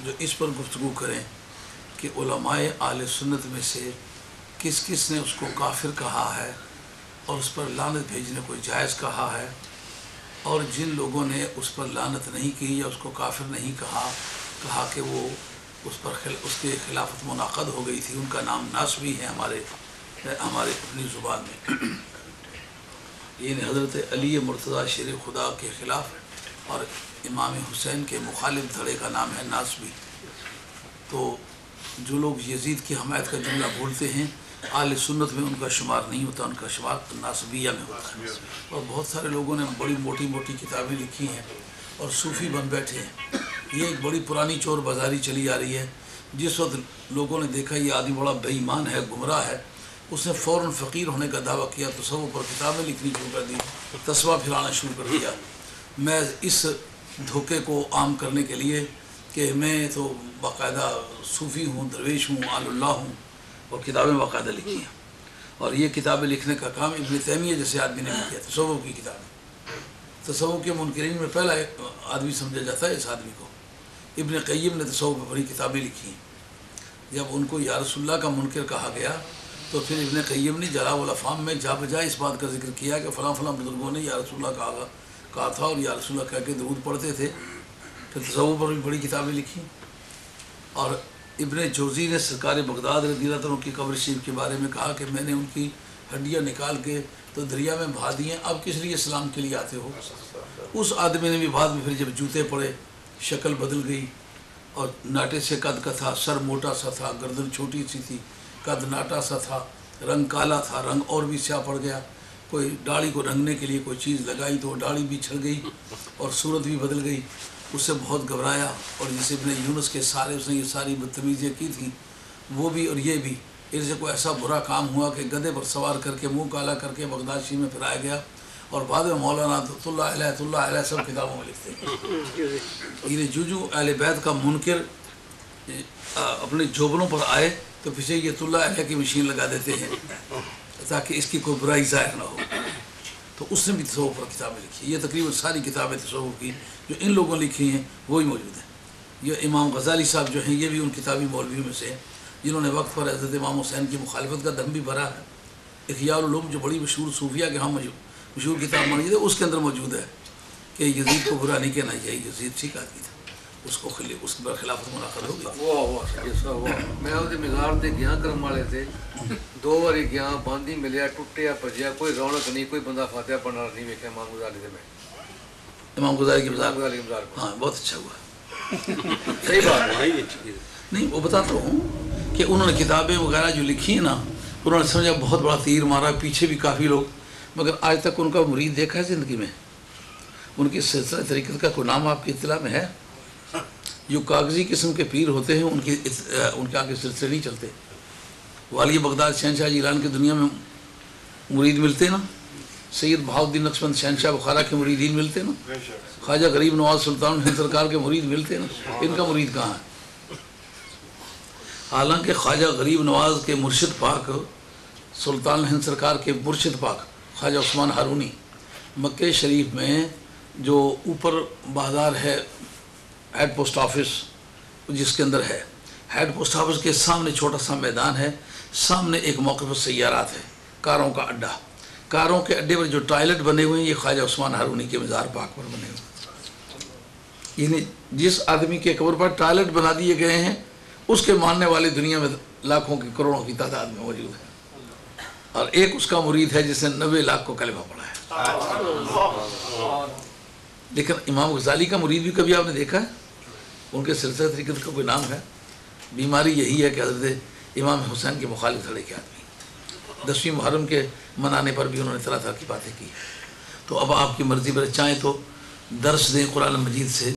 جو اس پر گفتگو کریں کہ علماء اہل سنت میں سے کس کس نے اس کو کافر کہا ہے اور اس پر لعنت بھیجنے کو جائز کہا ہے، اور جن لوگوں نے اس پر لعنت نہیں کی یا اس کو کافر نہیں کہا کہ وہ اس کے خلافت منعقد ہو گئی تھی، ان کا نام ناسبی ہے ہمارے اپنی زبان میں. یعنی حضرت علی مرتضیٰ شیر خدا کے خلاف اور امام حسین کے مخالف دھڑے کا نام ہے ناسبی. تو جو لوگ یزید کی حمایت کا جملہ بولتے ہیں اہل سنت میں ان کا شمار نہیں ہوتا، ان کا شمار ناسبیہ میں ہوتا ہے. اور بہت سارے لوگوں نے بڑی موٹی موٹی کتابیں لکھی ہیں اور صوفی بن بیٹھے ہیں. یہ ایک بڑی پرانی چور بازاری چلی آ رہی ہے. جس وقت لوگوں نے دیکھا یہ آدمی بڑا بے ایمان ہے، گمراہ ہے، اس نے فوراً فقیر ہونے کا دعویٰ کیا، تصوف پر کتابیں لکھنی شروع کر دی، تسبیح پھیلانا شروع کر دیا. میں اس دھوکے کو عام کرنے کے لیے کہ میں تو باقاعدہ صوفی ہوں، درویش ہوں، آل اللہ ہوں، اور کتابیں باقاعدہ لکھی ہیں. اور یہ کتابیں لکھنے کا کام ابن تیمیہ جیسے آدمی نے بھی کیا. تصوف کی کتابیں، تصوف کے منکرین میں پہلا آدمی سمجھا جاتا ہے اس آدمی کو. ابن قیم نے تصوف پر بڑی کتابیں لکھی ہیں. جب ان کو یا رسول اللہ کا منکر کہا گیا تو پھر ابن قیم نے جلاء الافہام میں جا بجائے اس بات کا ذکر کیا کہ فلاں فلاں بزرگوں نے یا رسول اللہ کہا تھا اور یا رسول اللہ کہہ کے درود پڑھتے تھے. پھر تصوف پر بھی بڑی کتابیں لکھی. اور ابن جوزی نے سرکار بغداد رضی اللہ عنہ کی قبر شریف کے بارے میں کہا کہ میں نے ان کی ہڈیاں نکال کے تو دریا میں بہا دی ہیں، اب کس لیے اسلام کے لیے آتے ہو. اس آدمی نے بھی بعد میں پھر جب جوتے پڑے شکل بدل گئی اور ناٹے سے قد کا تھا، سر موٹا سا تھا، گردن چھوٹی سی تھی، قد ناٹا سا تھا، رنگ کالا تھا، رنگ اور بھی سیاہ پڑ گیا. کوئی داڑھی کو رنگنے کے لیے کوئی چیز لگائی تو وہ داڑھی بھی چھڑ گئی اور صورت بھی بدل گئی. اس سے بہت گھبرایا. اور جس ابن یونس کے اس نے یہ ساری بدتمیزیاں کی تھی وہ بھی اور یہ بھی. ان سے کوئی ایسا برا کام ہوا کہ گدھے پر سوار کر کے منہ کالا کر کے بغداد شریف میں پھرایا گیا. اور بعد میں مولانا اللہ علیہ سب کتابوں میں لکھتے ہیں. یہ جو اہل بیت کا منکر اپنے جوبنوں پر آئے تو پیچھے یہ اللہ علیہ کی مشین لگا دیتے ہیں تاکہ اس کی کوئی برائی ظاہر نہ ہو. تو اس نے بھی تصوف پر کتابیں لکھی. یہ تقریباً ساری کتابیں تصوف کی جو ان لوگوں نے لکھی ہیں وہی موجود ہیں. یہ امام غزالی صاحب جو ہیں یہ بھی ان کتابی مولویوں میں سے ہیں جنہوں نے وقت پر حضرت امام حسین کی مخالفت کا دم بھی بھرا ہے. احیاء العلوم جو بڑی مشہور صوفیہ کے ہاں مشہور کتاب مانی ہے اس کے اندر موجود ہے کہ یزید کو برا نہیں کہنا چاہیے، یزید ٹھیک آدمی تھا، اس کے خلافت منعقد ہو گئی. میں وہ مزار سے گیا کرم والے سے 2 بار گیا، باندھی ملیا، ٹوٹیا پجیا، کوئی رونق نہیں، کوئی بندہ فاتحہ پڑھنا نہیں ویکھیا. امام غزالی سے میں امام غزالی کی مزار کو ہاں بہت اچھا ہوا. صحیح بات ہے. نہیں وہ بتاتا ہوں کہ انہوں نے کتابیں وغیرہ جو لکھی ہیں نا انہوں نے سمجھا بہت بڑا تیر مارا. پیچھے بھی کافی لوگ، مگر آج تک ان کا مرید دیکھا ہے زندگی میں؟ ان کی سلسلہ طریقت کا کوئی نام آپ کی اطلاع میں ہے؟ جو کاغذی قسم کے پیر ہوتے ہیں ان کے آگے سلسلے نہیں چلتے. والی بغداد شہنشاہ جیلان کی دنیا میں مرید ملتے نا، سید بہاؤالدین نقشبند شہنشاہ بخارا کے مریدین ملتے نا، خواجہ غریب نواز سلطان ہند سرکار کے مرید ملتے نا. ان کا مرید کہاں ہے؟ حالانکہ خواجہ غریب نواز کے مرشد پاک، سلطان ہند سرکار کے مرشد پاک خواجہ عثمان ہارونی، مکہ شریف میں جو اوپر بازار ہے ہیڈ پوسٹ آفس جس کے اندر ہے، ہیڈ پوسٹ آفس کے سامنے چھوٹا سا میدان ہے، سامنے ایک موقف السیارات ہے، کاروں کا اڈا. کاروں کے اڈے پر جو ٹائلٹ بنے ہوئے ہیں یہ خواجہ عثمان ہارونی کے مزار پاک پر بنے ہوئے ہیں. یعنی جس آدمی کے قبر پر ٹائلٹ بنا دیے گئے ہیں اس کے ماننے والے دنیا میں لاکھوں کی کروڑوں کی تعداد میں موجود ہیں. اور ایک اس کا مرید ہے جس نے 90 لاکھ کو کلمہ پڑھا ہے. لیکن امام غزالی کا مرید بھی کبھی آپ نے دیکھا ہے؟ ان کے سلسلہ طریقت کا کوئی نام ہے؟ بیماری یہی ہے کہ حضرت امام حسین کے مخالف دھڑے کے آدمی 10ویں محرم کے منانے پر بھی انہوں نے طرح طرح کی باتیں کی. تو اب آپ کی مرضی پر چاہیں تو درس دیں قرآن مجید سے.